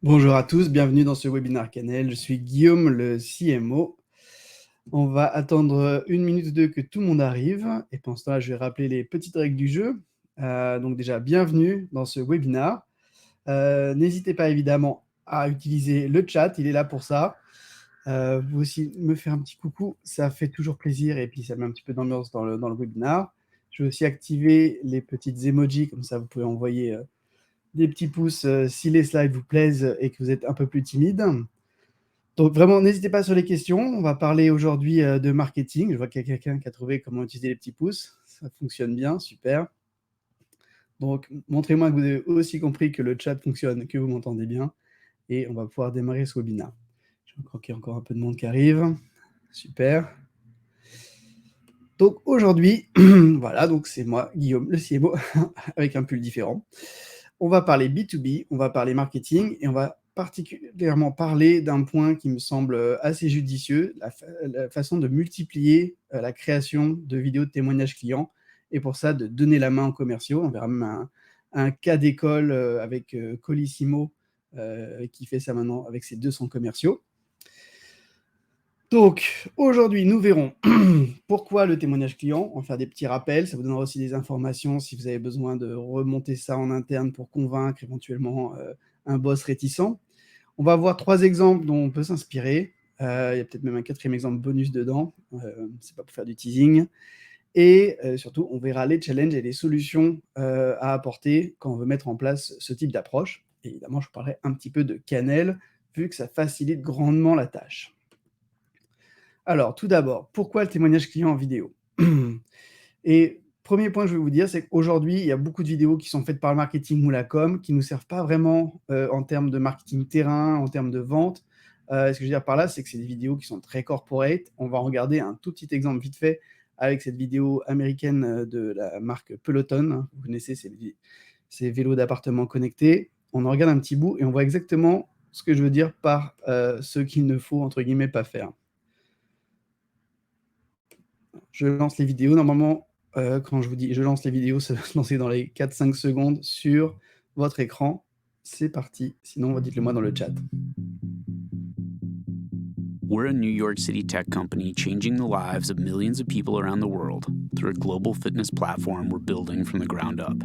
Bonjour à tous, bienvenue dans ce webinaire Canel. Je suis Guillaume, le CMO. On va attendre 1 minute ou 2 que tout le monde arrive et pendant ce temps-là, je vais rappeler les petites règles du jeu. Donc déjà, bienvenue dans ce webinaire. N'hésitez pas évidemment à utiliser le chat, il est là pour ça. Vous aussi me faire un petit coucou, ça fait toujours plaisir et puis ça met un petit peu d'ambiance dans le webinaire. Je vais aussi activer les petites emojis, comme ça vous pouvez envoyer des petits pouces si les slides vous plaisent et que vous êtes un peu plus timide. Donc vraiment, n'hésitez pas sur les questions. On va parler aujourd'hui de marketing. Je vois qu'il y a quelqu'un qui a trouvé comment utiliser les petits pouces. Ça fonctionne bien, super. Donc, montrez-moi que vous avez aussi compris que le chat fonctionne, que vous m'entendez bien. Et on va pouvoir démarrer ce webinaire. Je crois qu'il y a encore un peu de monde qui arrive. Super. Donc aujourd'hui, voilà, donc c'est moi, Guillaume, le CMO, avec un pull différent. On va parler B2B, on va parler marketing et on va particulièrement parler d'un point qui me semble assez judicieux, la façon de multiplier la création de vidéos de témoignages clients et pour ça de donner la main aux commerciaux. On verra même un cas d'école avec Colissimo qui fait ça maintenant avec ses 200 commerciaux. Donc, aujourd'hui, nous verrons pourquoi le témoignage client. On va faire des petits rappels. Ça vous donnera aussi des informations si vous avez besoin de remonter ça en interne pour convaincre éventuellement un boss réticent. On va voir 3 exemples dont on peut s'inspirer. Il y a peut-être même un 4e exemple bonus dedans. C'est pas pour faire du teasing. Et surtout, on verra les challenges et les solutions à apporter quand on veut mettre en place ce type d'approche. Et évidemment, je vous parlerai un petit peu de Canel, vu que ça facilite grandement la tâche. Alors, tout d'abord, pourquoi le témoignage client en vidéo? Et premier point que je vais vous dire, c'est qu'aujourd'hui, il y a beaucoup de vidéos qui sont faites par le marketing ou la com, qui ne nous servent pas vraiment en termes de marketing terrain, en termes de vente. Ce que je veux dire par là, c'est que c'est des vidéos qui sont très corporate. On va regarder un tout petit exemple vite fait avec cette vidéo américaine de la marque Peloton. Vous connaissez ces vélos d'appartement connectés. On en regarde un petit bout et on voit exactement ce que je veux dire par ce qu'il ne faut, entre guillemets, pas faire. Je lance les vidéos. Normalement, quand je vous dis je lance les vidéos, ça va se lancer dans les 4-5 secondes sur votre écran. C'est parti. Sinon, dites-le moi dans le chat. We're a New York City tech company changing the lives of millions of people around the world through a global fitness platform we're building from the ground up.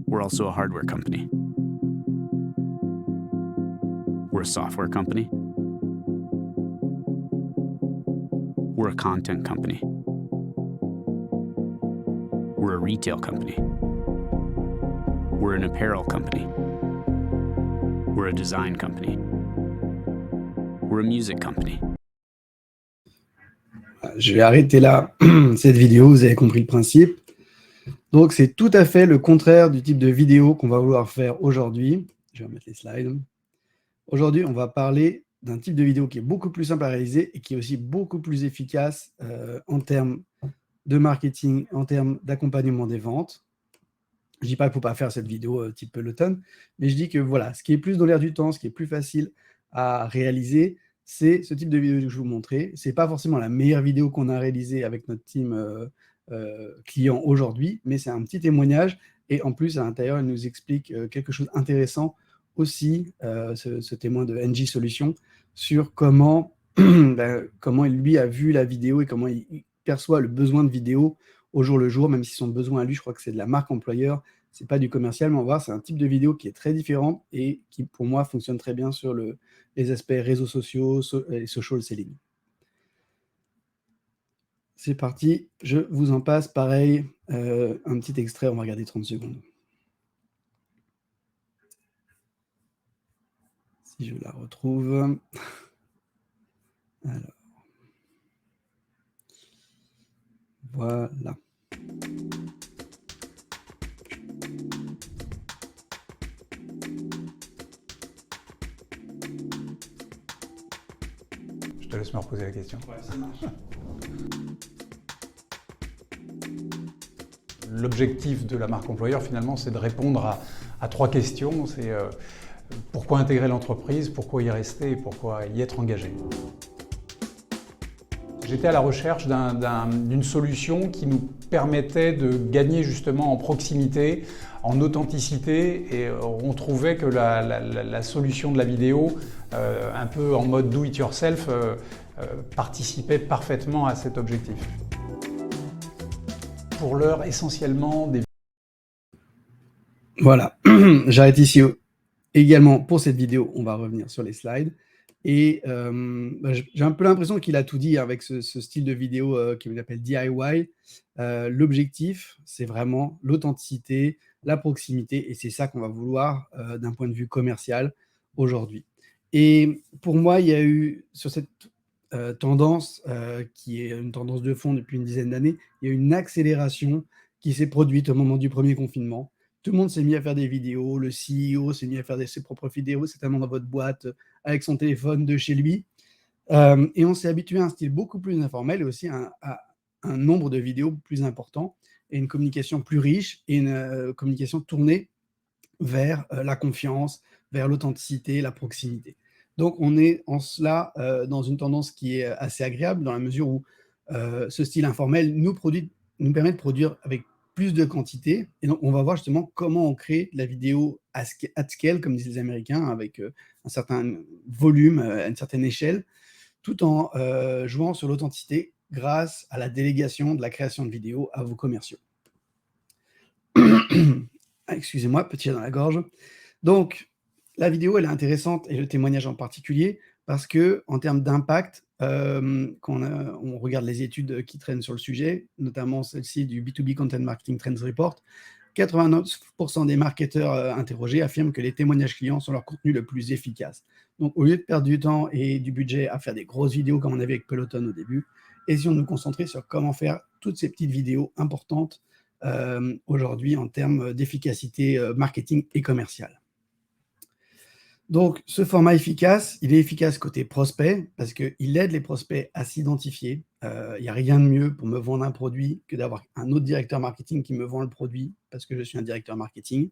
We're also a hardware company. We're a software company. We're a content company. We're a retail company. We're an apparel company. We're a design company. We're a music company. Je vais arrêter là cette vidéo, vous avez compris le principe. Donc, c'est tout à fait le contraire du type de vidéo qu'on va vouloir faire aujourd'hui. Je vais remettre les slides. Aujourd'hui, on va parler d'un type de vidéo qui est beaucoup plus simple à réaliser et qui est aussi beaucoup plus efficace en termes de marketing, en termes d'accompagnement des ventes. Je ne dis pas qu'il ne faut pas faire cette vidéo type Peloton, mais je dis que voilà, ce qui est plus dans l'air du temps, ce qui est plus facile à réaliser, c'est ce type de vidéo que je vous montrais. Ce n'est pas forcément la meilleure vidéo qu'on a réalisée avec notre team client aujourd'hui, mais c'est un petit témoignage. Et en plus, à l'intérieur, il nous explique quelque chose d'intéressant aussi, ce témoin de NG Solutions, sur comment, comment il, lui, a vu la vidéo et comment il perçoit le besoin de vidéo au jour le jour, même si son besoin à lui, je crois que c'est de la marque employeur, c'est pas du commercial, mais on va voir, c'est un type de vidéo qui est très différent et qui, pour moi, fonctionne très bien sur les aspects réseaux sociaux et social selling. C'est parti, je vous en passe, pareil, un petit extrait, on va regarder 30 secondes. Si je la retrouve. Alors. Voilà. Je te laisse me reposer la question. Ouais, ça marche. L'objectif de la marque employeur, finalement, c'est de répondre à 3 questions. C'est pourquoi intégrer l'entreprise, pourquoi y rester et pourquoi y être engagé. J'étais à la recherche d'une solution qui nous permettait de gagner justement en proximité, en authenticité, et on trouvait que la solution de la vidéo, un peu en mode do-it-yourself, participait parfaitement à cet objectif. Pour l'heure, essentiellement des... Voilà, j'arrête ici également pour cette vidéo. On va revenir sur les slides. Et j'ai un peu l'impression qu'il a tout dit avec ce style de vidéo qu'il appelle DIY. L'objectif, c'est vraiment l'authenticité, la proximité, et c'est ça qu'on va vouloir d'un point de vue commercial aujourd'hui. Et pour moi, il y a eu sur cette tendance, qui est une tendance de fond depuis une dizaine d'années, il y a eu une accélération qui s'est produite au moment du premier confinement. Tout le monde s'est mis à faire des vidéos, le CEO s'est mis à faire ses propres vidéos, certainement dans votre boîte, avec son téléphone de chez lui. Et on s'est habitué à un style beaucoup plus informel et aussi à un nombre de vidéos plus important et une communication plus riche et une communication tournée vers la confiance, vers l'authenticité, la proximité. Donc on est en cela dans une tendance qui est assez agréable dans la mesure où ce style informel nous permet de produire avec plus de quantité. Et donc on va voir justement comment on crée la vidéo at scale, comme disent les Américains, avec un certain volume, à une certaine échelle, tout en jouant sur l'authenticité grâce à la délégation de la création de vidéos à vos commerciaux. Excusez-moi, petit chat dans la gorge. Donc, la vidéo, elle est intéressante, et le témoignage en particulier, parce qu'en termes d'impact, quand on regarde les études qui traînent sur le sujet, notamment celle-ci du B2B Content Marketing Trends Report, 89% des marketeurs interrogés affirment que les témoignages clients sont leur contenu le plus efficace. Donc, au lieu de perdre du temps et du budget à faire des grosses vidéos comme on avait avec Peloton au début, essayons de nous concentrer sur comment faire toutes ces petites vidéos importantes aujourd'hui en termes d'efficacité marketing et commerciale. Donc, ce format efficace, il est efficace côté prospect parce qu'il aide les prospects à s'identifier. Il n'y a rien de mieux pour me vendre un produit que d'avoir un autre directeur marketing qui me vend le produit parce que je suis un directeur marketing.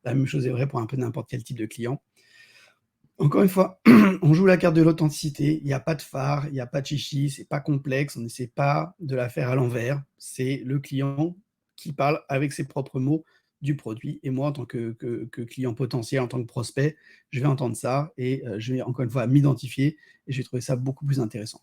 La même chose est vraie pour un peu n'importe quel type de client. Encore une fois, on joue la carte de l'authenticité. Il n'y a pas de phare, il n'y a pas de chichi, c'est pas complexe. On n'essaie pas de la faire à l'envers. C'est le client qui parle avec ses propres mots du produit. Et moi, en tant que client potentiel, en tant que prospect, je vais entendre ça et je vais encore une fois m'identifier et je vais trouver ça beaucoup plus intéressant.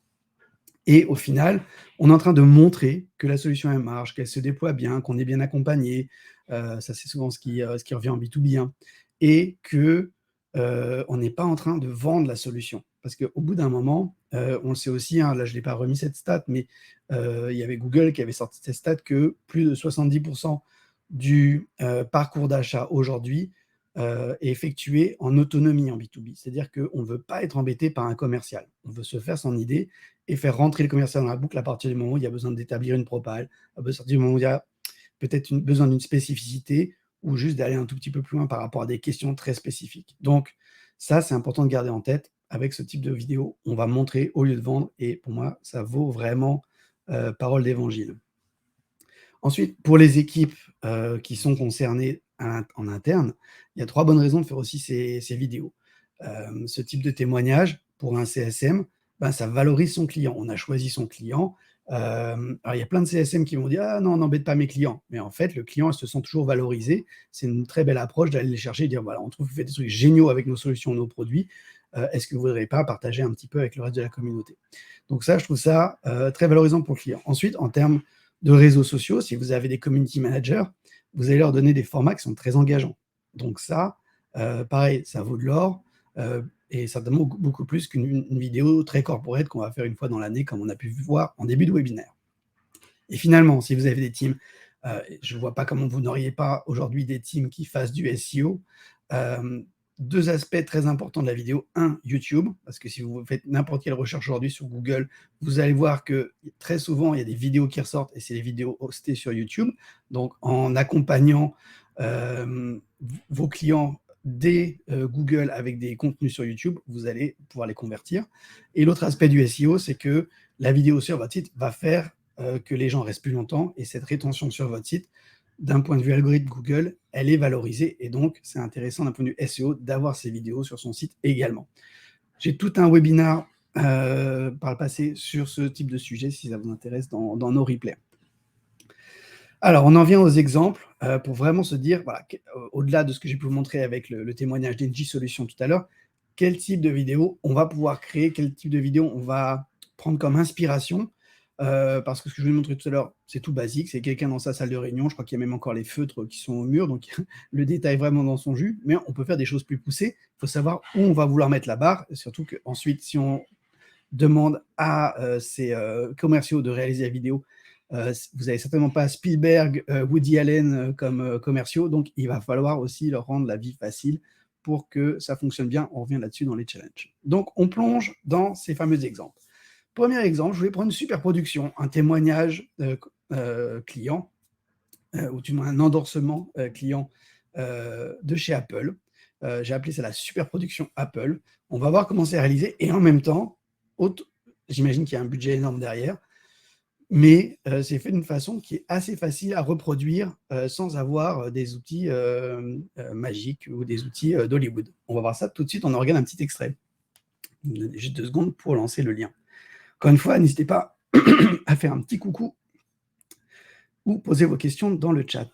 Et au final, on est en train de montrer que la solution elle marche, qu'elle se déploie bien, qu'on est bien accompagné. Ça, c'est souvent ce qui revient en B2B. Hein, et que on n'est pas en train de vendre la solution. Parce qu'au bout d'un moment, on le sait aussi, hein, là je n'ai pas remis cette stat, mais il y avait Google qui avait sorti cette stat que plus de 70% du parcours d'achat aujourd'hui est effectué en autonomie en B2B. C'est-à-dire qu'on ne veut pas être embêté par un commercial. On veut se faire son idée et faire rentrer le commercial dans la boucle à partir du moment où il y a besoin d'établir une propale, à partir du moment où il y a peut-être besoin d'une spécificité ou juste d'aller un tout petit peu plus loin par rapport à des questions très spécifiques. Donc ça, c'est important de garder en tête. Avec ce type de vidéo, on va montrer au lieu de vendre et pour moi, ça vaut vraiment parole d'évangile. Ensuite, pour les équipes qui sont concernées en interne, il y a 3 bonnes raisons de faire aussi ces vidéos. Ce type de témoignage, pour un CSM, ben, ça valorise son client. On a choisi son client. Alors, il y a plein de CSM qui vont dire « Ah non, n'embête pas mes clients ». Mais en fait, le client, ils se sent toujours valorisé. C'est une très belle approche d'aller les chercher et dire « Voilà, on trouve que vous faites des trucs géniaux avec nos solutions, nos produits. Est-ce que vous ne voudriez pas partager un petit peu avec le reste de la communauté ?» Donc ça, je trouve ça très valorisant pour le client. Ensuite, en termes de réseaux sociaux, si vous avez des community managers, vous allez leur donner des formats qui sont très engageants. Donc ça, pareil, ça vaut de l'or et certainement beaucoup plus qu'une vidéo très corporate qu'on va faire une fois dans l'année, comme on a pu voir en début de webinaire. Et finalement, si vous avez des teams, je ne vois pas comment vous n'auriez pas aujourd'hui des teams qui fassent du SEO. 2 aspects très importants de la vidéo. 1, YouTube, parce que si vous faites n'importe quelle recherche aujourd'hui sur Google, vous allez voir que très souvent, il y a des vidéos qui ressortent et c'est des vidéos hostées sur YouTube. Donc, en accompagnant vos clients dès Google avec des contenus sur YouTube, vous allez pouvoir les convertir. Et l'autre aspect du SEO, c'est que la vidéo sur votre site va faire que les gens restent plus longtemps et cette rétention sur votre site, d'un point de vue algorithme Google, elle est valorisée et donc c'est intéressant d'un point de vue SEO d'avoir ces vidéos sur son site également. J'ai tout un webinaire par le passé sur ce type de sujet, si ça vous intéresse, dans nos replays. Alors, on en vient aux exemples pour vraiment se dire, voilà, au-delà de ce que j'ai pu vous montrer avec le témoignage d'Engie Solutions tout à l'heure, quel type de vidéo on va pouvoir créer, quel type de vidéo on va prendre comme inspiration, parce que ce que je vous ai montré tout à l'heure, c'est tout basique, c'est quelqu'un dans sa salle de réunion, je crois qu'il y a même encore les feutres qui sont au mur, donc le détail est vraiment dans son jus, mais on peut faire des choses plus poussées, il faut savoir où on va vouloir mettre la barre, et surtout qu'ensuite, si on demande à ces commerciaux de réaliser la vidéo, vous n'avez certainement pas Spielberg, Woody Allen comme commerciaux, donc il va falloir aussi leur rendre la vie facile pour que ça fonctionne bien. On revient là-dessus dans les challenges. Donc, on plonge dans ces fameux exemples. Premier exemple, je voulais prendre une super production, un témoignage client, ou du moins un endorsement client de chez Apple. J'ai appelé ça la super production Apple. On va voir comment c'est réalisé, et en même temps, j'imagine qu'il y a un budget énorme derrière, mais c'est fait d'une façon qui est assez facile à reproduire sans avoir des outils magiques ou des outils d'Hollywood. On va voir ça tout de suite, on en regarde un petit extrait. Juste 2 secondes pour lancer le lien. Encore une fois, n'hésitez pas à faire un petit coucou ou poser vos questions dans le chat,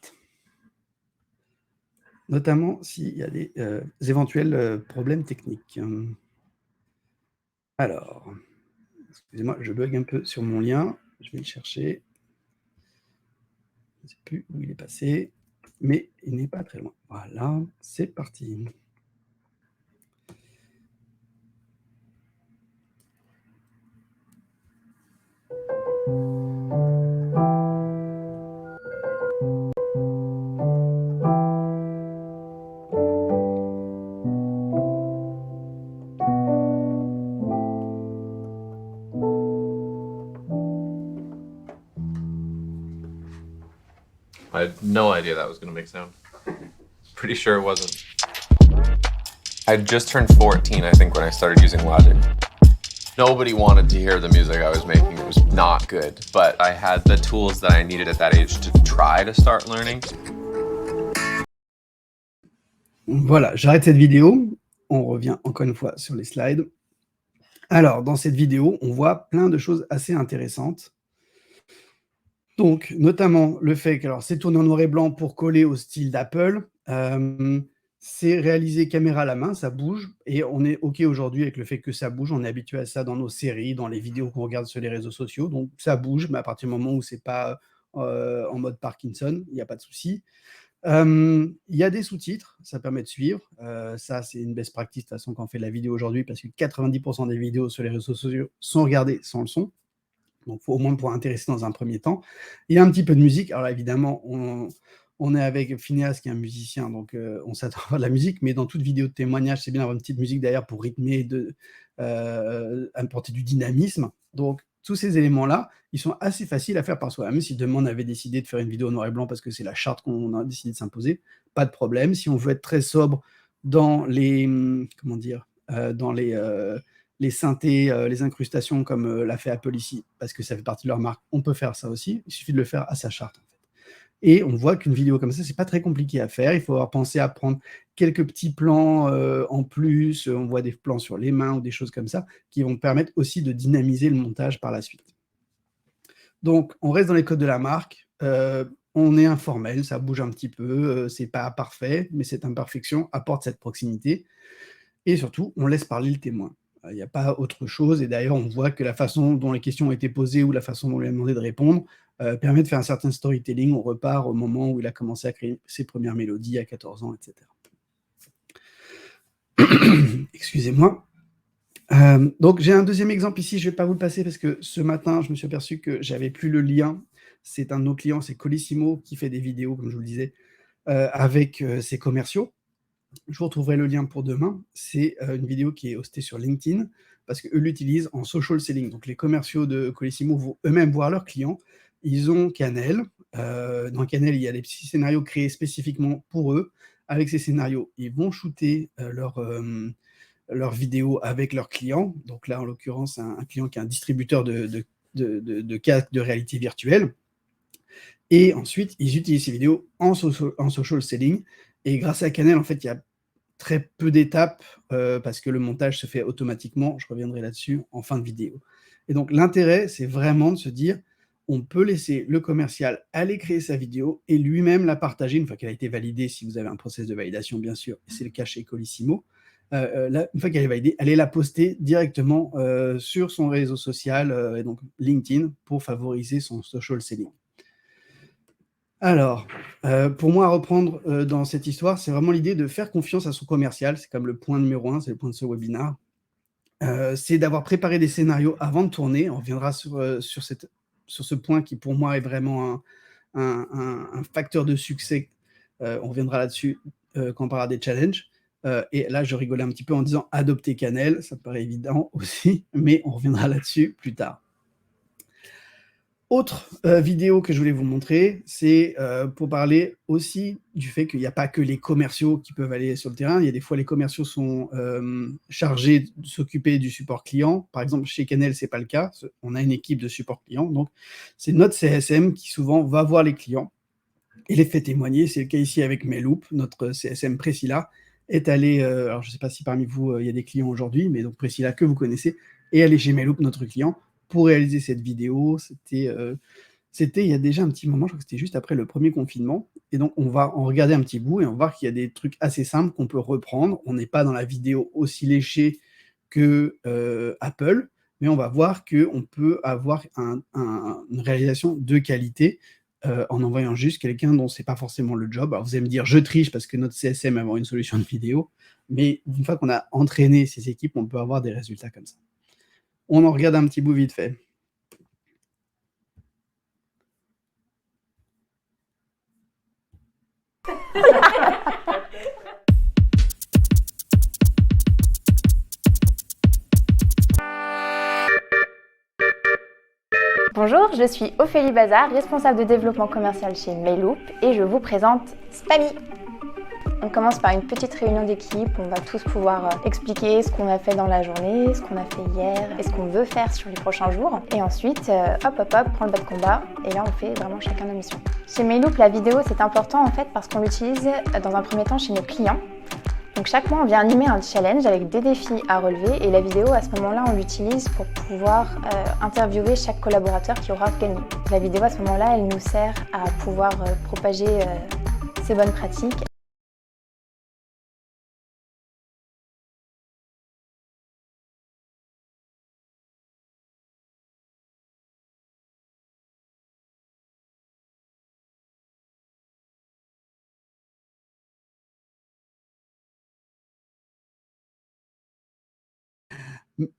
notamment s'il y a des éventuels problèmes techniques. Alors, excusez-moi, je bug un peu sur mon lien. Je vais le chercher. Je ne sais plus où il est passé, mais il n'est pas très loin. Voilà, c'est parti. I had no idea that was going to make sound. Pretty sure it wasn't. I just turned 14, I think, when I started using Logic. Nobody wanted to hear the music I was making. It was not good, but I had the tools that I needed at that age to try to start learning. Voilà, j'arrête cette vidéo. On revient encore une fois sur les slides. Alors, dans cette vidéo, on voit plein de choses assez intéressantes. Donc, notamment le fait que c'est tourné en noir et blanc pour coller au style d'Apple. C'est réalisé caméra à la main, ça bouge, et on est OK aujourd'hui avec le fait que ça bouge. On est habitué à ça dans nos séries, dans les vidéos qu'on regarde sur les réseaux sociaux. Donc, ça bouge, mais à partir du moment où ce n'est pas en mode Parkinson, il n'y a pas de souci. Il y a des sous-titres, ça permet de suivre. Ça, c'est une best practice de toute façon quand on fait de la vidéo aujourd'hui, parce que 90% des vidéos sur les réseaux sociaux sont regardées sans le son. Donc, il faut au moins pouvoir intéresser dans un premier temps. Il y a un petit peu de musique. Alors, évidemment, on est avec Phineas, qui est un musicien, donc on s'attend à de la musique, mais dans toute vidéo de témoignage, c'est bien d'avoir une petite musique derrière pour rythmer, apporter du dynamisme. Donc, tous ces éléments-là, ils sont assez faciles à faire par soi-même. Si demain, on avait décidé de faire une vidéo en noir et blanc parce que c'est la charte qu'on a décidé de s'imposer, pas de problème. Si on veut être très sobre dans les, dans les synthés, les incrustations comme l'a fait Apple ici, parce que ça fait partie de leur marque, on peut faire ça aussi. Il suffit de le faire à sa charte, en fait. Et on voit qu'une vidéo comme ça, c'est pas très compliqué à faire. Il faut avoir pensé à prendre quelques petits plans en plus. On voit des plans sur les mains ou des choses comme ça qui vont permettre aussi de dynamiser le montage par la suite. Donc, on reste dans les codes de la marque. On est informel, ça bouge un petit peu. C'est pas parfait, mais cette imperfection apporte cette proximité. Et surtout, on laisse parler le témoin. Il n'y a pas autre chose. Et d'ailleurs, on voit que la façon dont les questions ont été posées ou la façon dont on lui a demandé de répondre permet de faire un certain storytelling. On repart au moment où il a commencé à créer ses premières mélodies à 14 ans, etc. Excusez-moi. Donc, j'ai un deuxième exemple ici. Je ne vais pas vous le passer parce que ce matin, je me suis aperçu que je n'avais plus le lien. C'est un de nos clients, c'est Colissimo, qui fait des vidéos, comme je vous le disais, avec ses commerciaux. Je vous retrouverai le lien pour demain. C'est une vidéo qui est hostée sur LinkedIn parce qu'eux l'utilisent en social selling. Donc, les commerciaux de Colissimo vont eux-mêmes voir leurs clients. Ils ont Canel. Dans Canel, il y a des petits scénarios créés spécifiquement pour eux. Avec ces scénarios, ils vont shooter leurs vidéos avec leurs clients. Donc là, en l'occurrence, un client qui est un distributeur de casques de réalité virtuelle. Et ensuite, ils utilisent ces vidéos en social selling. Et grâce à Canel, en fait, il y a très peu d'étapes parce que le montage se fait automatiquement. Je reviendrai là-dessus en fin de vidéo. Et donc, l'intérêt, c'est vraiment de se dire, on peut laisser le commercial aller créer sa vidéo et lui-même la partager une fois qu'elle a été validée, si vous avez un process de validation, bien sûr, et c'est le cas chez Colissimo. Une fois qu'elle est validée, allez la poster directement sur son réseau social, et donc LinkedIn, pour favoriser son social selling. Alors, pour moi, à reprendre dans cette histoire, c'est vraiment l'idée de faire confiance à son commercial. C'est comme le point numéro 1, c'est le point de ce webinaire. C'est d'avoir préparé des scénarios avant de tourner. On reviendra sur ce point qui, pour moi, est vraiment un facteur de succès. On reviendra là-dessus quand on parlera des challenges. Et là, je rigolais un petit peu en disant adopter Cannelle. Ça me paraît évident aussi, mais on reviendra là-dessus plus tard. Autre vidéo que je voulais vous montrer, c'est pour parler aussi du fait qu'il n'y a pas que les commerciaux qui peuvent aller sur le terrain. Il y a des fois, les commerciaux sont chargés de s'occuper du support client. Par exemple, chez Cannelle, ce n'est pas le cas. On a une équipe de support client. Donc, c'est notre CSM qui souvent va voir les clients et les fait témoigner. C'est le cas ici avec Meloop. Notre CSM Priscilla est allée, alors je ne sais pas si parmi vous, il y a des clients aujourd'hui, mais donc Priscilla, que vous connaissez, est allée chez Meloop, notre client, pour réaliser cette vidéo. C'était il y a déjà un petit moment, je crois que c'était juste après le premier confinement. Et donc, on va en regarder un petit bout et on va voir qu'il y a des trucs assez simples qu'on peut reprendre. On n'est pas dans la vidéo aussi léchée que Apple, mais on va voir qu'on peut avoir une réalisation de qualité en envoyant juste quelqu'un dont c'est pas forcément le job. Alors, vous allez me dire, je triche parce que notre CSM a avoir une solution de vidéo, mais une fois qu'on a entraîné ces équipes, on peut avoir des résultats comme ça. On en regarde un petit bout vite fait. Bonjour, je suis Ophélie Bazar, responsable de développement commercial chez Meloop et je vous présente Spammy. On commence par une petite réunion d'équipe, on va tous pouvoir expliquer ce qu'on a fait dans la journée, ce qu'on a fait hier et ce qu'on veut faire sur les prochains jours. Et ensuite, hop, prend le bas de combat et là on fait vraiment chacun nos missions. Chez Meloop, la vidéo c'est important en fait parce qu'on l'utilise dans un premier temps chez nos clients. Donc chaque mois, on vient animer un challenge avec des défis à relever et la vidéo, à ce moment-là, on l'utilise pour pouvoir interviewer chaque collaborateur qui aura gagné. La vidéo, à ce moment-là, elle nous sert à pouvoir propager ces bonnes pratiques.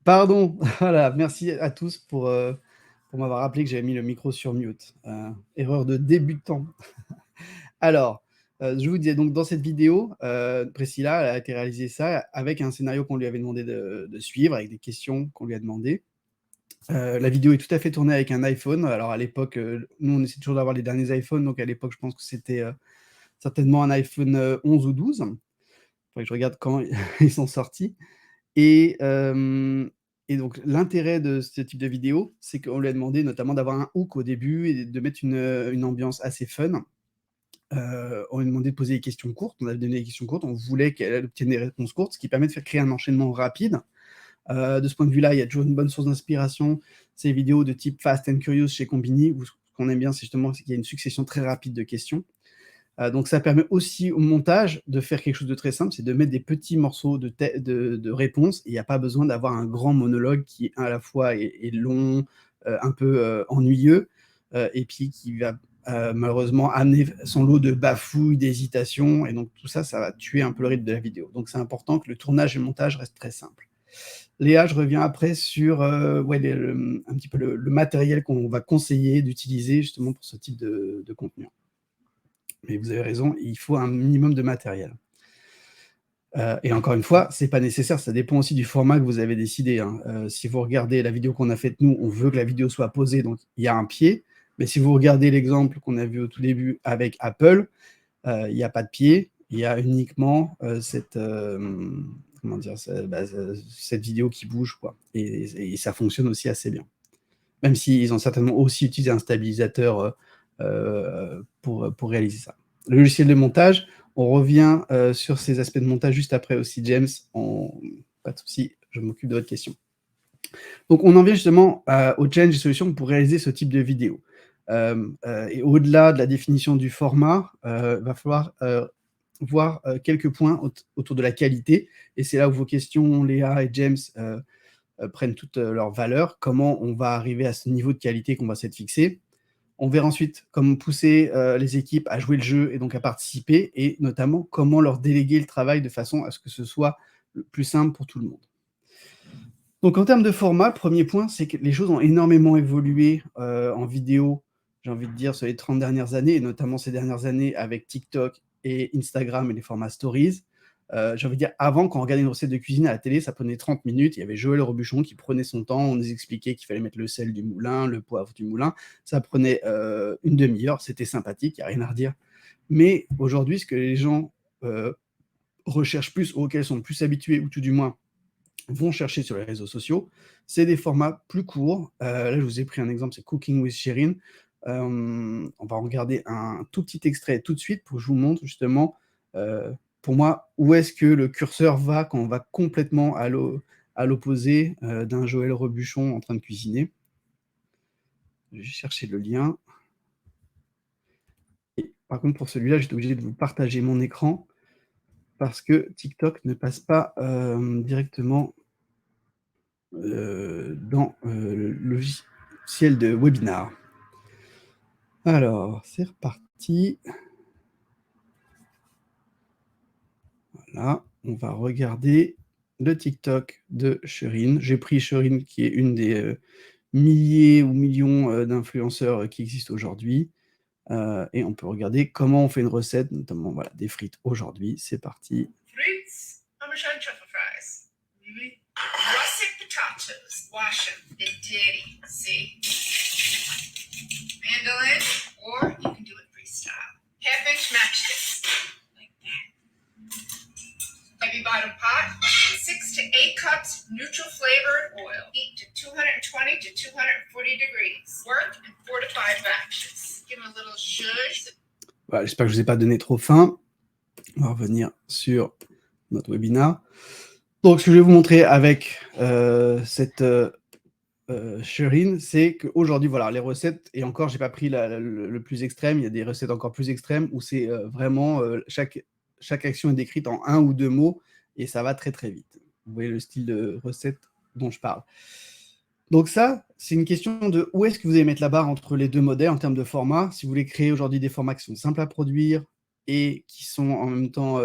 Pardon, voilà, merci à tous pour m'avoir rappelé que j'avais mis le micro sur mute. Erreur de débutant. Alors, je vous disais donc dans cette vidéo, Priscilla elle a été réalisée ça avec un scénario qu'on lui avait demandé de suivre, avec des questions qu'on lui a demandées. La vidéo est tout à fait tournée avec un iPhone. Alors à l'époque, nous on essaie toujours d'avoir les derniers iPhones, donc à l'époque je pense que c'était certainement un iPhone 11 ou 12. Il faudrait que je regarde quand ils sont sortis. Et donc l'intérêt de ce type de vidéo, c'est qu'on lui a demandé notamment d'avoir un hook au début et de mettre une ambiance assez fun. On lui a demandé de poser des questions courtes, on a donné des questions courtes, on voulait qu'elle obtienne des réponses courtes, ce qui permet de faire créer un enchaînement rapide. De ce point de vue-là, il y a toujours une bonne source d'inspiration, ces vidéos de type Fast and Curious chez Combini, où ce qu'on aime bien, c'est justement qu'il y a une succession très rapide de questions. Donc ça permet aussi au montage de faire quelque chose de très simple, c'est de mettre des petits morceaux de réponses. Il n'y a pas besoin d'avoir un grand monologue qui à la fois est long, un peu ennuyeux, et puis qui va malheureusement amener son lot de bafouilles, d'hésitations, et donc tout ça, ça va tuer un peu le rythme de la vidéo. Donc c'est important que le tournage et le montage restent très simples. Léa, je reviens après sur un petit peu le matériel qu'on va conseiller d'utiliser justement pour ce type de contenu. Mais vous avez raison, il faut un minimum de matériel. Et encore une fois, ce n'est pas nécessaire, ça dépend aussi du format que vous avez décidé. Si vous regardez la vidéo qu'on a faite, nous, on veut que la vidéo soit posée, donc il y a un pied. Mais si vous regardez l'exemple qu'on a vu au tout début avec Apple, il n'y a pas de pied, il y a uniquement cette vidéo qui bouge, quoi. Et ça fonctionne aussi assez bien. Même s'ils ont certainement aussi utilisé un stabilisateur pour réaliser ça. Le logiciel de montage, On revient sur ces aspects de montage juste après aussi, James. Pas de souci, je m'occupe de votre question. Donc, on en vient justement au challenge et solutions pour réaliser ce type de vidéo. Et au-delà de la définition du format, il va falloir voir quelques points autour de la qualité. Et c'est là où vos questions, Léa et James, prennent toute leur valeur. Comment on va arriver à ce niveau de qualité qu'on va s'être fixé. On verra ensuite comment pousser les équipes à jouer le jeu et donc à participer, et notamment comment leur déléguer le travail de façon à ce que ce soit le plus simple pour tout le monde. Donc en termes de format, premier point, c'est que les choses ont énormément évolué en vidéo, j'ai envie de dire, sur les 30 dernières années, et notamment ces dernières années avec TikTok et Instagram et les formats Stories. J'ai envie de dire, avant, quand on regardait une recette de cuisine à la télé, ça prenait 30 minutes. Il y avait Joël Robuchon qui prenait son temps. On nous expliquait qu'il fallait mettre le sel du moulin, le poivre du moulin. Ça prenait une demi-heure. C'était sympathique, il n'y a rien à redire. Mais aujourd'hui, ce que les gens recherchent plus, auxquels sont plus habitués, ou tout du moins vont chercher sur les réseaux sociaux, c'est des formats plus courts. Là, je vous ai pris un exemple, c'est Cooking with Sherin. On va regarder un tout petit extrait tout de suite pour que je vous montre justement pour moi, où est-ce que le curseur va quand on va complètement à l'opposé d'un Joël Robuchon en train de cuisiner. Je vais chercher le lien. Et par contre, pour celui-là, j'étais obligé de vous partager mon écran parce que TikTok ne passe pas directement dans le logiciel de webinar. Alors, c'est reparti. Voilà, on va regarder le TikTok de Sherin. J'ai pris Sherin, qui est une des milliers ou millions d'influenceurs qui existent aujourd'hui. Et on peut regarder comment on fait une recette, notamment voilà, des frites aujourd'hui. C'est parti. Frites, Parmesan truffle fries. Really? Russet potatoes. Wash them. They're dirty. See? Mandolin, or you can do it freestyle. Half-inch matchsticks. Like that. Heavy bottom pot. 6 to 8 cups neutral flavored oil. Heat to 220 to 240 degrees. Work in 4 to 5 batches. Give them a little zhuzh. Voilà, j'espère que je ne vous ai pas donné trop faim. On va revenir sur notre webinar. Donc, ce que je vais vous montrer avec cette Sherin, c'est qu'aujourd'hui, voilà, les recettes, et encore, je n'ai pas pris le plus extrême, il y a des recettes encore plus extrêmes où c'est vraiment chaque action est décrite en 1 ou 2 mots et ça va très très vite. Vous voyez le style de recette dont je parle. Donc ça, c'est une question de où est-ce que vous allez mettre la barre entre les deux modèles en termes de format. Si vous voulez créer aujourd'hui des formats qui sont simples à produire et qui sont en même temps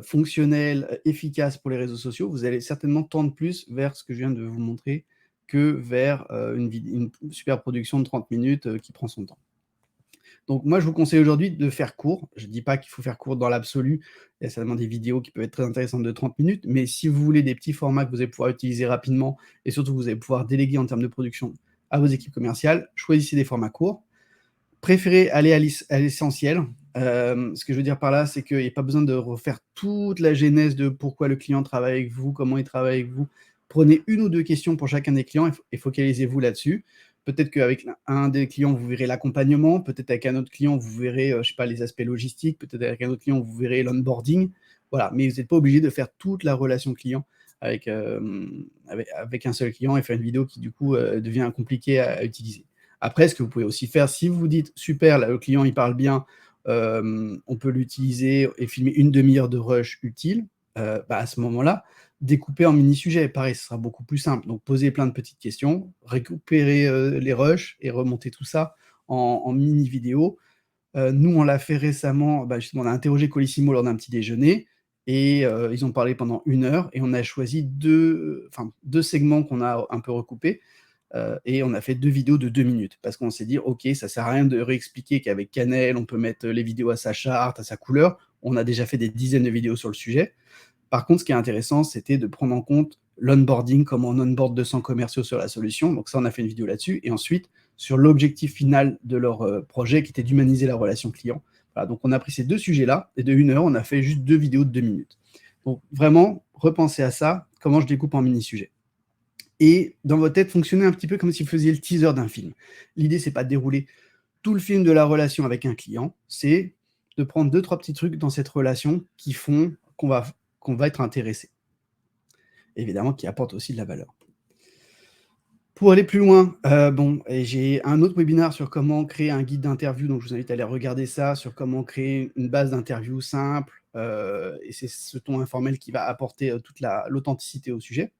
fonctionnels, efficaces pour les réseaux sociaux, vous allez certainement tendre plus vers ce que je viens de vous montrer que vers une super production de 30 minutes qui prend son temps. Donc moi, je vous conseille aujourd'hui de faire court. Je ne dis pas qu'il faut faire court dans l'absolu. Il y a certainement des vidéos qui peuvent être très intéressantes de 30 minutes. Mais si vous voulez des petits formats que vous allez pouvoir utiliser rapidement et surtout que vous allez pouvoir déléguer en termes de production à vos équipes commerciales, choisissez des formats courts. Préférez aller à l'essentiel. Ce que je veux dire par là, c'est qu'il n'y a pas besoin de refaire toute la genèse de pourquoi le client travaille avec vous, comment il travaille avec vous. Prenez 1 ou 2 questions pour chacun des clients et focalisez-vous là-dessus. Peut-être qu'avec un des clients, vous verrez l'accompagnement. Peut-être avec un autre client, vous verrez, je sais pas, les aspects logistiques. Peut-être avec un autre client, vous verrez l'onboarding. Voilà, mais vous n'êtes pas obligé de faire toute la relation client avec un seul client et faire une vidéo qui, du coup, devient compliquée à utiliser. Après, ce que vous pouvez aussi faire, si vous vous dites, super, là, le client, il parle bien, on peut l'utiliser et filmer une demi-heure de rush utile, à ce moment-là, découper en mini-sujets. Pareil, ce sera beaucoup plus simple. Donc, poser plein de petites questions, récupérer les rushs et remonter tout ça en mini-vidéo. Nous, on l'a fait récemment. Justement, on a interrogé Colissimo lors d'un petit déjeuner et ils ont parlé pendant 1 heure et on a choisi 2 segments qu'on a un peu recoupés et on a fait 2 vidéos de 2 minutes parce qu'on s'est dit, OK, ça ne sert à rien de réexpliquer qu'avec Cannelle, on peut mettre les vidéos à sa charte, à sa couleur. On a déjà fait des dizaines de vidéos sur le sujet. Par contre, ce qui est intéressant, c'était de prendre en compte l'onboarding, comment on onboard 200 commerciaux sur la solution. Donc ça, on a fait une vidéo là-dessus. Et ensuite, sur l'objectif final de leur projet, qui était d'humaniser la relation client. Voilà, donc on a pris ces 2 sujets-là, et de 1 heure, on a fait juste 2 vidéos de 2 minutes. Donc vraiment, repensez à ça, comment je découpe en mini-sujets. Et dans votre tête, fonctionnez un petit peu comme si vous faisiez le teaser d'un film. L'idée, c'est pas de dérouler tout le film de la relation avec un client, c'est de prendre 2-3 petits trucs dans cette relation qui font qu'on va être intéressé. Évidemment, qui apportent aussi de la valeur. Pour aller plus loin, j'ai un autre webinaire sur comment créer un guide d'interview, donc je vous invite à aller regarder ça, sur comment créer une base d'interview simple, et c'est ce ton informel qui va apporter toute l'authenticité au sujet.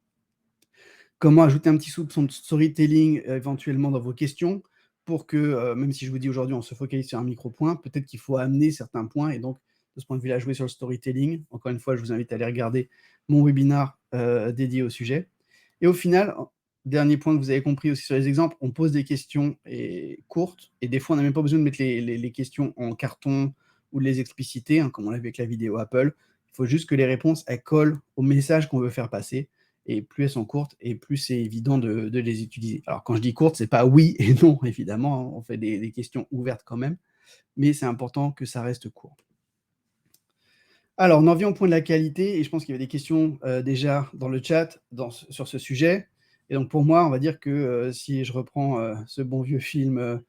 Comment ajouter un petit soupçon de storytelling éventuellement dans vos questions pour que, même si je vous dis aujourd'hui on se focalise sur un micro-point, peut-être qu'il faut amener certains points et donc de ce point de vue-là, jouer sur le storytelling. Encore une fois, je vous invite à aller regarder mon webinaire dédié au sujet. Et au final, dernier point que vous avez compris aussi sur les exemples, on pose des questions courtes et des fois on n'a même pas besoin de mettre les questions en carton ou de les expliciter, comme on l'a vu avec la vidéo Apple. Il faut juste que les réponses elles collent au message qu'on veut faire passer. Et plus elles sont courtes, et plus c'est évident de les utiliser. Alors quand je dis courtes, c'est pas oui et non, évidemment, on fait des questions ouvertes quand même, mais c'est important que ça reste court. Alors, on en vient au point de la qualité, et je pense qu'il y avait des questions déjà dans le chat sur ce sujet. Et donc pour moi, on va dire que si je reprends ce bon vieux film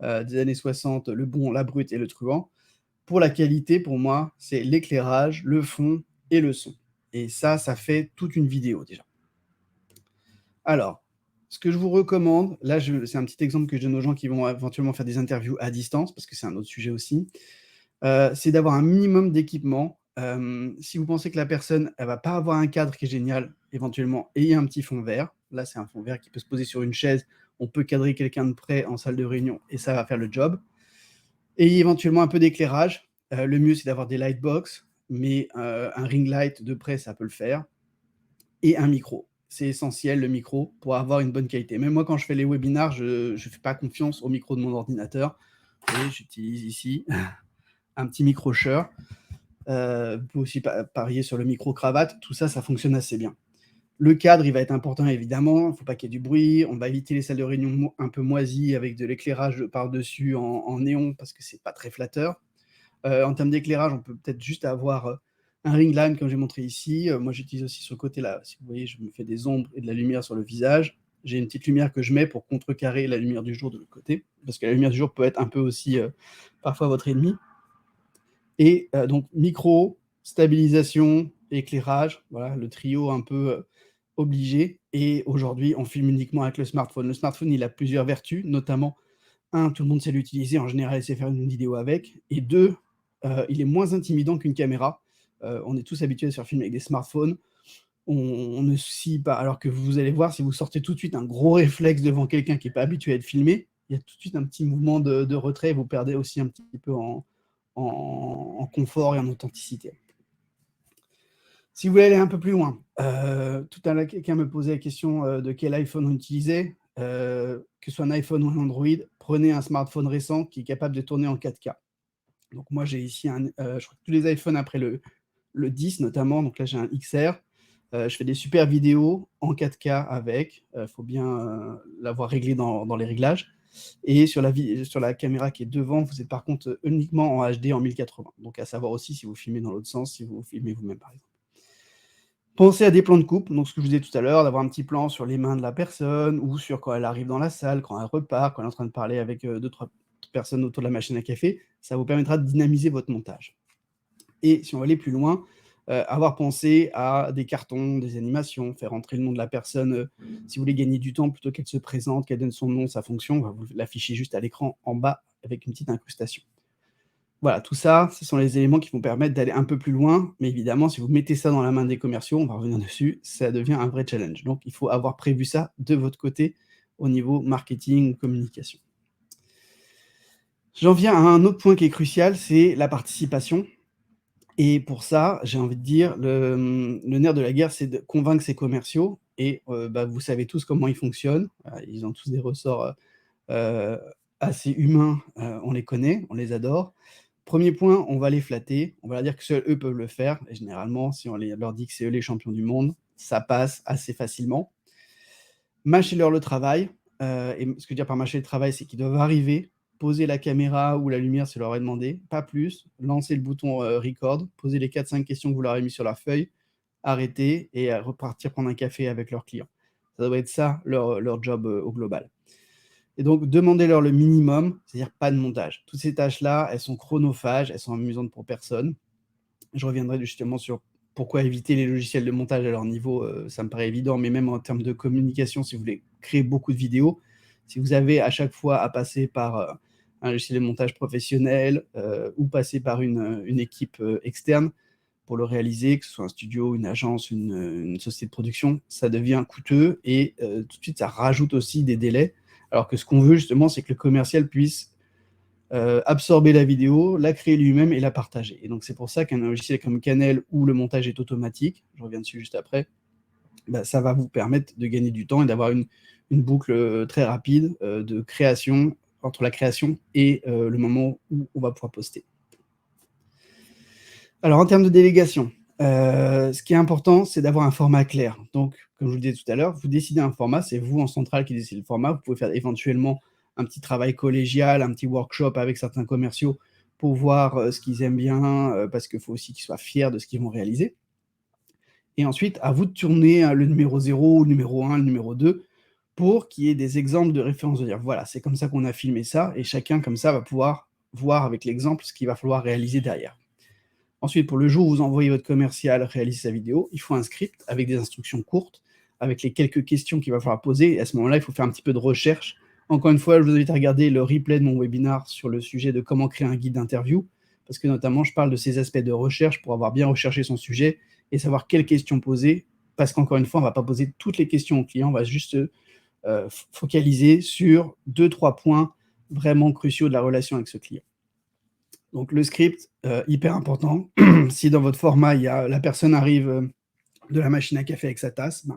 des années 60, Le Bon, la Brute et le Truand, pour la qualité, pour moi, c'est l'éclairage, le fond et le son. Et ça fait toute une vidéo déjà. Alors, ce que je vous recommande, là, c'est un petit exemple que je donne aux gens qui vont éventuellement faire des interviews à distance, parce que c'est un autre sujet aussi, c'est d'avoir un minimum d'équipement. Si vous pensez que la personne, elle va pas avoir un cadre qui est génial, éventuellement, ayez un petit fond vert. Là, c'est un fond vert qui peut se poser sur une chaise. On peut cadrer quelqu'un de près en salle de réunion et ça va faire le job. Ayez éventuellement un peu d'éclairage. Le mieux, c'est d'avoir des lightbox, mais un ring light de près, ça peut le faire. Et un micro. C'est essentiel, le micro, pour avoir une bonne qualité. Même moi, quand je fais les webinars, je ne fais pas confiance au micro de mon ordinateur. Et j'utilise ici un petit micro Shure. Vous pouvez aussi parier sur le micro-cravate. Tout ça, ça fonctionne assez bien. Le cadre, il va être important, évidemment. Il ne faut pas qu'il y ait du bruit. On va éviter les salles de réunion un peu moisies avec de l'éclairage par-dessus en néon parce que ce n'est pas très flatteur. En termes d'éclairage, on peut peut-être juste avoir un ring line, comme j'ai montré ici. Moi, j'utilise aussi sur le côté, là, si vous voyez, je me fais des ombres et de la lumière sur le visage. J'ai une petite lumière que je mets pour contrecarrer la lumière du jour de l'autre côté, parce que la lumière du jour peut être un peu aussi, parfois, votre ennemi. Et donc, micro, stabilisation, éclairage, voilà, le trio un peu obligé. Et aujourd'hui, on filme uniquement avec le smartphone. Le smartphone, il a plusieurs vertus, notamment, un, tout le monde sait l'utiliser, en général, il sait faire une vidéo avec. Et deux, il est moins intimidant qu'une caméra. On est tous habitués à se faire filmer avec des smartphones. On ne scie pas. Alors que vous allez voir, si vous sortez tout de suite un gros réflexe devant quelqu'un qui n'est pas habitué à être filmé, il y a tout de suite un petit mouvement de retrait. Vous perdez aussi un petit peu en confort et en authenticité. Si vous voulez aller un peu plus loin, tout à l'heure, quelqu'un me posait la question de quel iPhone on utilisait. Que ce soit un iPhone ou un Android, prenez un smartphone récent qui est capable de tourner en 4K. Donc moi, j'ai ici, je crois que tous les iPhones après le 10 notamment, donc là j'ai un XR. Je fais des super vidéos en 4K avec. Il faut bien l'avoir réglé dans les réglages. Et sur la caméra qui est devant, vous êtes par contre uniquement en HD en 1080. Donc à savoir aussi si vous filmez dans l'autre sens, si vous filmez vous-même par exemple. Pensez à des plans de coupe, donc ce que je vous disais tout à l'heure, d'avoir un petit plan sur les mains de la personne, ou sur quand elle arrive dans la salle, quand elle repart, quand elle est en train de parler avec 2-3 personnes autour de la machine à café, ça vous permettra de dynamiser votre montage. Et si on va aller plus loin, avoir pensé à des cartons, des animations, faire entrer le nom de la personne, si vous voulez gagner du temps, plutôt qu'elle se présente, qu'elle donne son nom, sa fonction, vous l'affichez juste à l'écran en bas avec une petite incrustation. Voilà, tout ça, ce sont les éléments qui vont permettre d'aller un peu plus loin, mais évidemment, si vous mettez ça dans la main des commerciaux, on va revenir dessus, ça devient un vrai challenge. Donc, il faut avoir prévu ça de votre côté au niveau marketing ou communication. J'en viens à un autre point qui est crucial, c'est la participation. Et pour ça, j'ai envie de dire, le nerf de la guerre, c'est de convaincre ces commerciaux. Et vous savez tous comment ils fonctionnent. Ils ont tous des ressorts assez humains, on les connaît, on les adore. Premier point, on va les flatter, on va leur dire que seuls eux peuvent le faire. Et généralement, si on leur dit que c'est eux les champions du monde, ça passe assez facilement. Mâchez-leur le travail. Et ce que je veux dire par mâcher le travail, c'est qu'ils doivent arriver, poser la caméra ou la lumière si on leur est demandé, pas plus, lancer le bouton record, poser les 4-5 questions que vous leur avez mis sur leur feuille, arrêter et repartir prendre un café avec leurs clients. Ça doit être ça leur job au global. Et donc, demandez-leur le minimum, c'est-à-dire pas de montage. Toutes ces tâches-là, elles sont chronophages, elles sont amusantes pour personne. Je reviendrai justement sur pourquoi éviter les logiciels de montage à leur niveau, ça me paraît évident, mais même en termes de communication, si vous voulez créer beaucoup de vidéos, si vous avez à chaque fois à passer par un logiciel de montage professionnel ou passer par une équipe externe pour le réaliser, que ce soit un studio, une agence, une société de production, ça devient coûteux et tout de suite, ça rajoute aussi des délais. Alors que ce qu'on veut justement, c'est que le commercial puisse absorber la vidéo, la créer lui-même et la partager. Et donc c'est pour ça qu'un logiciel comme Canel où le montage est automatique, je reviens dessus juste après, bah, ça va vous permettre de gagner du temps et d'avoir une boucle très rapide de création, entre la création et le moment où on va pouvoir poster. Alors en termes de délégation, ce qui est important, c'est d'avoir un format clair. Donc, comme je vous le disais tout à l'heure, vous décidez un format, c'est vous en centrale qui décidez le format. Vous pouvez faire éventuellement un petit travail collégial, un petit workshop avec certains commerciaux pour voir ce qu'ils aiment bien, parce qu'il faut aussi qu'ils soient fiers de ce qu'ils vont réaliser. Et ensuite, à vous de tourner le numéro 0, le numéro 1, le numéro 2, pour qu'il y ait des exemples de référence, de dire voilà, c'est comme ça qu'on a filmé ça, et chacun comme ça va pouvoir voir avec l'exemple ce qu'il va falloir réaliser derrière. Ensuite, pour le jour où vous envoyez votre commercial réaliser sa vidéo, il faut un script avec des instructions courtes, avec les quelques questions qu'il va falloir poser. Et à ce moment-là, il faut faire un petit peu de recherche. Encore une fois, je vous invite à regarder le replay de mon webinaire sur le sujet de comment créer un guide d'interview, parce que notamment, je parle de ces aspects de recherche pour avoir bien recherché son sujet et savoir quelles questions poser, parce qu'encore une fois, on ne va pas poser toutes les questions au client, on va juste focaliser sur 2-3 points vraiment cruciaux de la relation avec ce client. Donc le script, hyper important. Si dans votre format, la personne arrive de la machine à café avec sa tasse, il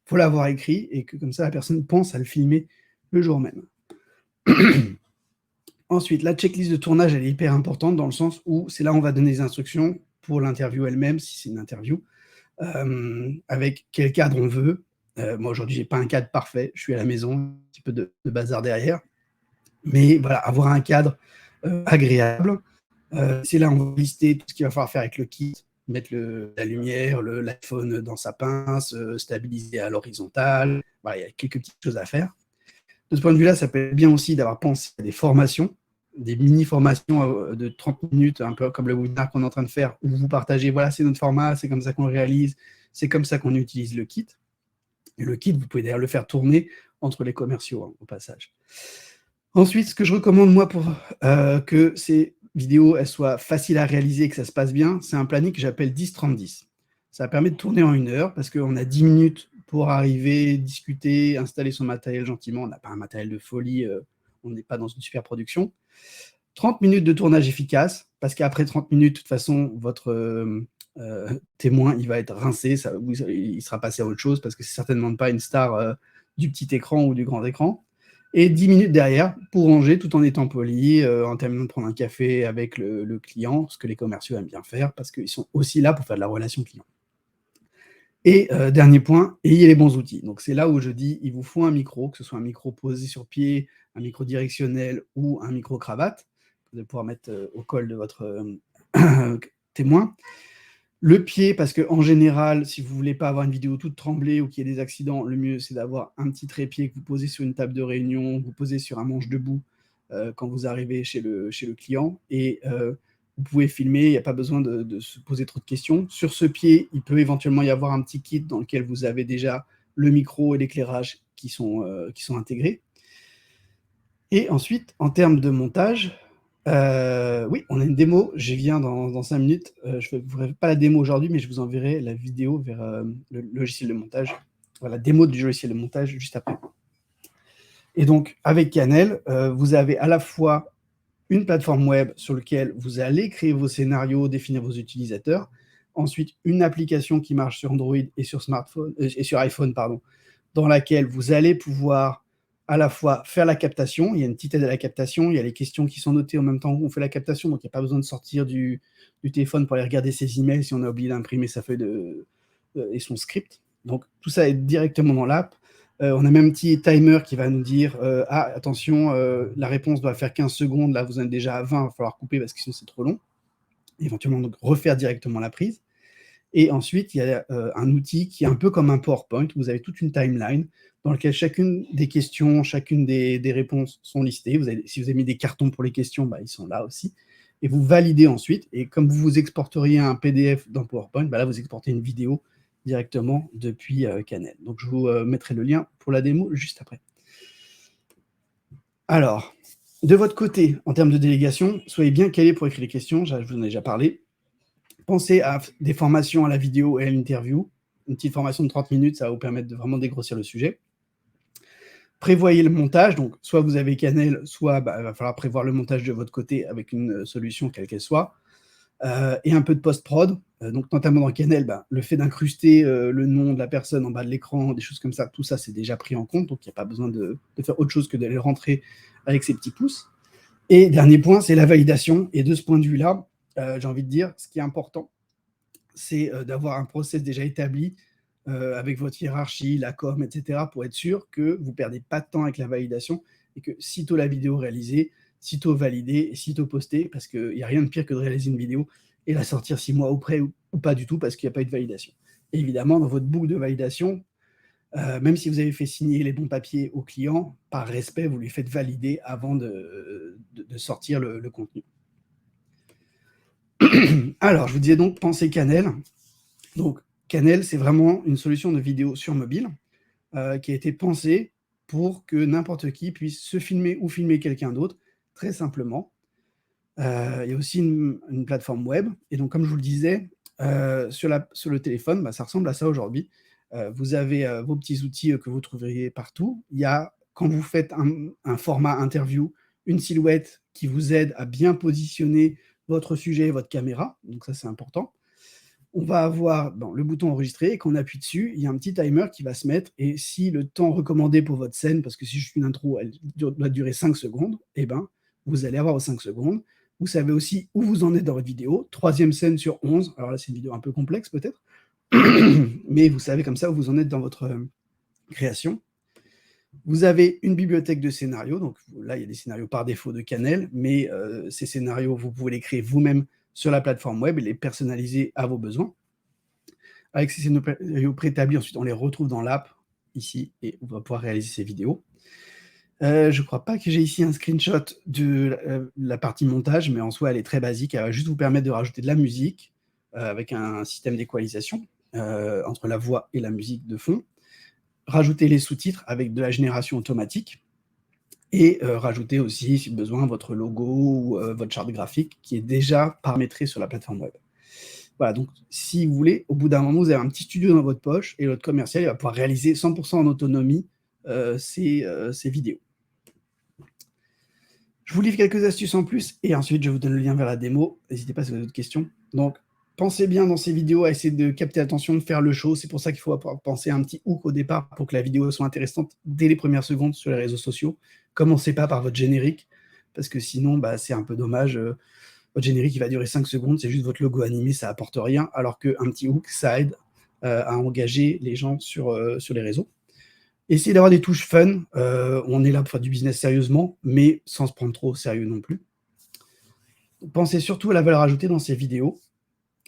faut l'avoir écrit et que comme ça, la personne pense à le filmer le jour même. Ensuite, la checklist de tournage, elle est hyper importante dans le sens où c'est là où on va donner des instructions pour l'interview elle-même, si c'est une interview, avec quel cadre on veut. Moi, aujourd'hui, je n'ai pas un cadre parfait. Je suis à la maison, un petit peu de bazar derrière. Mais voilà, avoir un cadre agréable. C'est là où on va lister tout ce qu'il va falloir faire avec le kit, mettre la lumière, l'iPhone dans sa pince, stabiliser à l'horizontale. Voilà, il y a quelques petites choses à faire. De ce point de vue-là, ça peut être bien aussi d'avoir pensé à des formations, des mini-formations de 30 minutes, un peu comme le webinaire qu'on est en train de faire, où vous partagez, voilà, c'est notre format, c'est comme ça qu'on le réalise, c'est comme ça qu'on utilise le kit. Et le kit, vous pouvez d'ailleurs le faire tourner entre les commerciaux, au passage. Ensuite, ce que je recommande, moi, pour que ces vidéos elles soient faciles à réaliser et que ça se passe bien, c'est un planning que j'appelle 10-30-10. Ça permet de tourner en 1 heure parce qu'on a 10 minutes pour arriver, discuter, installer son matériel gentiment. On n'a pas un matériel de folie, on n'est pas dans une super production. 30 minutes de tournage efficace parce qu'après 30 minutes, de toute façon, votre témoin, il va être rincé, il sera passé à autre chose parce que c'est certainement pas une star du petit écran ou du grand écran. Et 10 minutes derrière pour ranger tout en étant poli, en terminant de prendre un café avec le client, ce que les commerciaux aiment bien faire parce qu'ils sont aussi là pour faire de la relation client. Et dernier point, ayez les bons outils. Donc c'est là où je dis, il vous faut un micro, que ce soit un micro posé sur pied, un micro directionnel ou un micro cravate, que vous allez pouvoir mettre au col de votre témoin. Le pied, parce qu'en général, si vous ne voulez pas avoir une vidéo toute tremblée ou qu'il y ait des accidents, le mieux, c'est d'avoir un petit trépied que vous posez sur une table de réunion, vous posez sur un manche debout quand vous arrivez chez le client. Et vous pouvez filmer, il n'y a pas besoin de se poser trop de questions. Sur ce pied, il peut éventuellement y avoir un petit kit dans lequel vous avez déjà le micro et l'éclairage qui sont intégrés. Et ensuite, en termes de montage, oui, on a une démo, j'y viens dans 5 minutes. Je ne vous ferai pas la démo aujourd'hui, mais je vous enverrai la vidéo vers le logiciel de montage. Voilà, la démo du logiciel de montage juste après. Et donc, avec Canel, vous avez à la fois une plateforme web sur laquelle vous allez créer vos scénarios, définir vos utilisateurs. Ensuite, une application qui marche sur Android et sur smartphone et sur iPhone, dans laquelle vous allez pouvoir à la fois faire la captation, il y a une petite aide à la captation, il y a les questions qui sont notées en même temps qu'on fait la captation, donc il n'y a pas besoin de sortir du téléphone pour aller regarder ses emails si on a oublié d'imprimer sa feuille et son script. Donc tout ça est directement dans l'app. On a même un petit timer qui va nous dire attention, la réponse doit faire 15 secondes, là vous en êtes déjà à 20, il va falloir couper parce que sinon c'est trop long. Éventuellement, donc, refaire directement la prise. Et ensuite, il y a un outil qui est un peu comme un PowerPoint, où vous avez toute une timeline dans lequel chacune des questions, chacune des réponses sont listées. Si vous avez mis des cartons pour les questions, ils sont là aussi. Et vous validez ensuite. Et comme vous exporteriez un PDF dans PowerPoint, là, vous exportez une vidéo directement depuis Canel. Donc, je vous mettrai le lien pour la démo juste après. Alors, de votre côté, en termes de délégation, soyez bien calés pour écrire les questions. Je vous en ai déjà parlé. Pensez à des formations à la vidéo et à l'interview. Une petite formation de 30 minutes, ça va vous permettre de vraiment dégrossir le sujet. Prévoyez le montage. Donc, soit vous avez Canel, soit il va falloir prévoir le montage de votre côté avec une solution quelle qu'elle soit. Et un peu de post-prod. Donc, notamment dans Canel, le fait d'incruster le nom de la personne en bas de l'écran, des choses comme ça, tout ça, c'est déjà pris en compte. Donc, il n'y a pas besoin de faire autre chose que d'aller rentrer avec ses petits pouces. Et dernier point, c'est la validation. Et de ce point de vue-là, j'ai envie de dire, ce qui est important, c'est d'avoir un process déjà établi avec votre hiérarchie, la com, etc., pour être sûr que vous ne perdez pas de temps avec la validation et que sitôt la vidéo réalisée, sitôt validée et sitôt postée, parce qu'il n'y a rien de pire que de réaliser une vidéo et la sortir 6 mois après ou pas du tout parce qu'il n'y a pas eu de validation. Et évidemment, dans votre boucle de validation, même si vous avez fait signer les bons papiers au client, par respect, vous lui faites valider avant de sortir le contenu. Alors, je vous disais donc, pensez Canel. Donc, Canel, c'est vraiment une solution de vidéo sur mobile qui a été pensée pour que n'importe qui puisse se filmer ou filmer quelqu'un d'autre, très simplement. Il y a aussi une plateforme web. Et donc, comme je vous le disais, sur le téléphone, ça ressemble à ça aujourd'hui. Vous avez vos petits outils que vous trouveriez partout. Il y a, quand vous faites un format interview, une silhouette qui vous aide à bien positionner votre sujet et votre caméra. Donc ça, c'est important. On va avoir le bouton enregistrer et quand on appuie dessus, il y a un petit timer qui va se mettre et si le temps recommandé pour votre scène, parce que si je suis une intro, elle doit durer 5 secondes, vous allez avoir vos 5 secondes. Vous savez aussi où vous en êtes dans votre vidéo. 3e scène sur 11. Alors là, c'est une vidéo un peu complexe peut-être, mais vous savez comme ça où vous en êtes dans votre création. Vous avez une bibliothèque de scénarios. Donc là, il y a des scénarios par défaut de Canel, mais ces scénarios, vous pouvez les créer vous-même sur la plateforme web et les personnaliser à vos besoins. Avec ces scénarios préétablis, ensuite, on les retrouve dans l'app, ici, et on va pouvoir réaliser ces vidéos. Je ne crois pas que j'ai ici un screenshot de la partie montage, mais en soi, elle est très basique. Elle va juste vous permettre de rajouter de la musique avec un système d'équalisation entre la voix et la musique de fond. Rajouter les sous-titres avec de la génération automatique et rajouter aussi, si besoin, votre logo ou votre charte graphique qui est déjà paramétré sur la plateforme web. Voilà, donc si vous voulez, au bout d'un moment, vous avez un petit studio dans votre poche et votre commercial il va pouvoir réaliser 100% en autonomie ces vidéos. Je vous livre quelques astuces en plus et ensuite je vous donne le lien vers la démo. N'hésitez pas si vous avez d'autres questions. Donc, pensez bien dans ces vidéos à essayer de capter l'attention, de faire le show. C'est pour ça qu'il faut penser à un petit hook au départ pour que la vidéo soit intéressante dès les premières secondes sur les réseaux sociaux. Commencez pas par votre générique parce que sinon, c'est un peu dommage. Votre générique, il va durer 5 secondes. C'est juste votre logo animé, ça apporte rien. Alors qu'un petit hook, ça aide à engager les gens sur les réseaux. Essayez d'avoir des touches fun. On est là pour faire du business sérieusement, mais sans se prendre trop au sérieux non plus. Pensez surtout à la valeur ajoutée dans ces vidéos.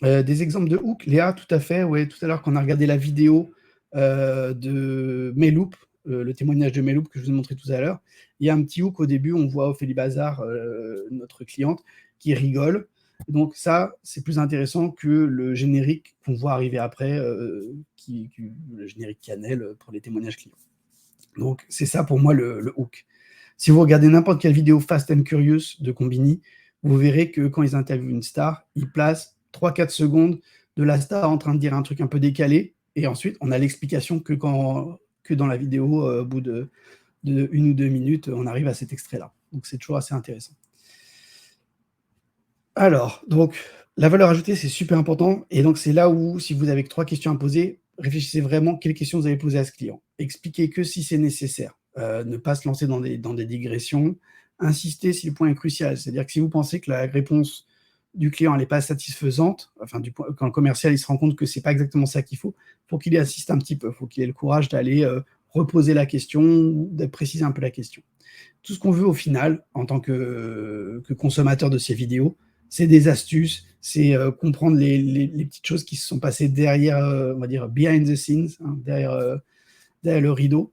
Des exemples de hook, Léa, tout à fait. Ouais, tout à l'heure, quand on a regardé la vidéo de Mayloop, le témoignage de Mayloop que je vous ai montré tout à l'heure, il y a un petit hook au début, on voit Ophélie Bazar, notre cliente, qui rigole. Donc ça, c'est plus intéressant que le générique qu'on voit arriver après, le générique Canel pour les témoignages clients. Donc c'est ça pour moi le hook. Si vous regardez n'importe quelle vidéo Fast and Curious de Combini, vous verrez que quand ils interviewent une star, ils placent 3-4 secondes de la star en train de dire un truc un peu décalé, et ensuite on a l'explication que dans la vidéo, au bout de 1 ou 2 minutes, on arrive à cet extrait-là. Donc c'est toujours assez intéressant. Alors, donc, la valeur ajoutée, c'est super important, et donc c'est là où, si vous avez 3 questions à poser, réfléchissez vraiment quelles questions vous allez poser à ce client. Expliquez que si c'est nécessaire. Ne pas se lancer dans des digressions. Insistez si le point est crucial, c'est-à-dire que si vous pensez que la réponse du client n'est pas satisfaisante, quand le commercial il se rend compte que ce n'est pas exactement ça qu'il faut qu'il y assiste un petit peu, il faut qu'il ait le courage d'aller reposer la question ou de préciser un peu la question. Tout ce qu'on veut au final, en tant que consommateur de ces vidéos, c'est des astuces, c'est comprendre les petites choses qui se sont passées derrière, on va dire, behind the scenes, derrière le rideau.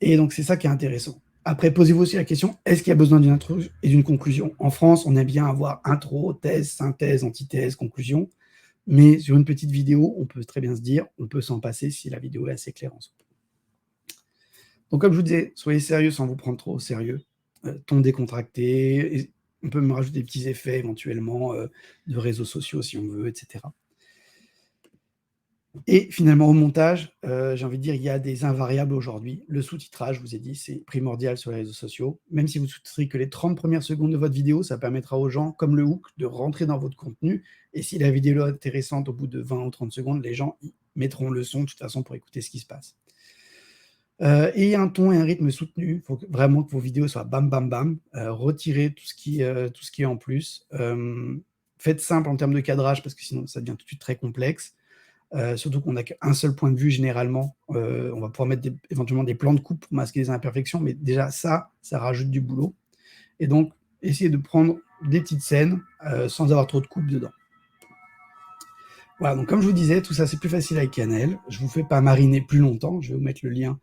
Et donc, c'est ça qui est intéressant. Après, posez-vous aussi la question, est-ce qu'il y a besoin d'une intro et d'une conclusion? En France, on aime bien avoir intro, thèse, synthèse, antithèse, conclusion. Mais sur une petite vidéo, on peut très bien se dire, on peut s'en passer si la vidéo est assez claire en soi. Donc, comme je vous disais, soyez sérieux sans vous prendre trop au sérieux. Ton décontracté, et on peut me rajouter des petits effets éventuellement de réseaux sociaux si on veut, etc. Et finalement, au montage, j'ai envie de dire, il y a des invariables aujourd'hui. Le sous-titrage, je vous ai dit, c'est primordial sur les réseaux sociaux. Même si vous sous-titrez que les 30 premières secondes de votre vidéo, ça permettra aux gens, comme le hook, de rentrer dans votre contenu. Et si la vidéo est intéressante, au bout de 20 ou 30 secondes, les gens mettront le son de toute façon pour écouter ce qui se passe. Et un ton et un rythme soutenu. Il faut vraiment que vos vidéos soient bam, bam, bam. Retirez tout ce qui est en plus. Faites simple en termes de cadrage, parce que sinon, ça devient tout de suite très complexe. Surtout qu'on n'a qu'un seul point de vue généralement. On va pouvoir mettre éventuellement des plans de coupe pour masquer les imperfections, mais déjà ça rajoute du boulot. Et donc, essayez de prendre des petites scènes sans avoir trop de coupe dedans. Voilà, donc comme je vous disais, tout ça c'est plus facile avec Canel. Je ne vous fais pas mariner plus longtemps, je vais vous mettre le lien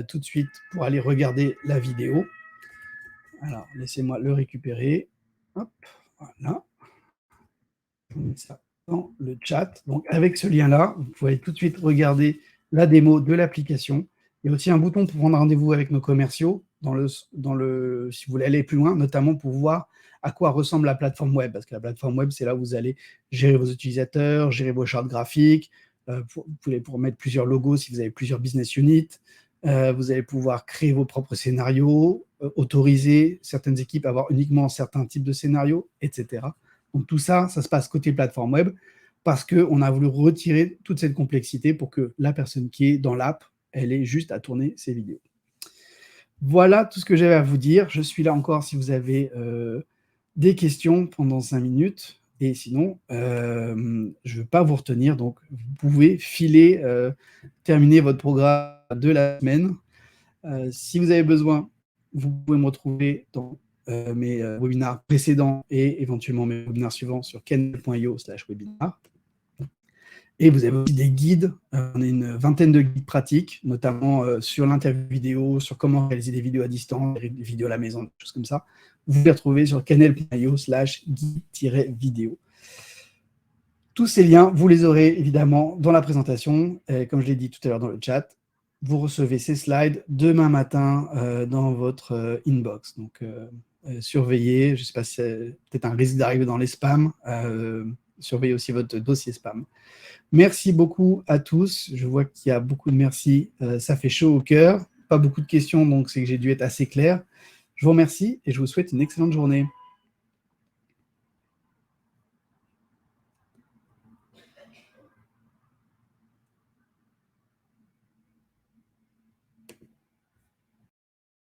tout de suite pour aller regarder la vidéo. Alors, laissez-moi le récupérer. Hop, voilà. Je vous mets ça dans le chat. Donc, avec ce lien-là, vous pouvez tout de suite regarder la démo de l'application. Il y a aussi un bouton pour prendre rendez-vous avec nos commerciaux si vous voulez aller plus loin, notamment pour voir à quoi ressemble la plateforme web. Parce que la plateforme web, c'est là où vous allez gérer vos utilisateurs, gérer vos chartes graphiques. Vous pouvez mettre plusieurs logos si vous avez plusieurs business units. Vous allez pouvoir créer vos propres scénarios, autoriser certaines équipes à avoir uniquement certains types de scénarios, etc. Donc tout ça, ça se passe côté plateforme web parce qu'on a voulu retirer toute cette complexité pour que la personne qui est dans l'app, elle ait juste à tourner ses vidéos. Voilà tout ce que j'avais à vous dire. Je suis là encore si vous avez des questions pendant 5 minutes. Et sinon, je ne veux pas vous retenir. Donc, vous pouvez filer, terminer votre programme de la semaine. Si vous avez besoin, vous pouvez me retrouver dans mes webinaires précédents et éventuellement mes webinaires suivants sur canel.io/webinar. Et vous avez aussi des guides. On a une vingtaine de guides pratiques, notamment sur l'interview vidéo, sur comment réaliser des vidéos à distance, des vidéos à la maison, des choses comme ça. Vous pouvez les retrouver sur canel.io/guide-vidéo. Tous ces liens, vous les aurez évidemment dans la présentation. Et comme je l'ai dit tout à l'heure dans le chat, vous recevez ces slides demain matin dans votre inbox. Donc, surveillez. Je ne sais pas si c'est peut-être un risque d'arriver dans les spams. Surveillez aussi votre dossier spam. Merci beaucoup à tous. Je vois qu'il y a beaucoup de merci. Ça fait chaud au cœur. Pas beaucoup de questions, donc c'est que j'ai dû être assez clair. Je vous remercie et je vous souhaite une excellente journée.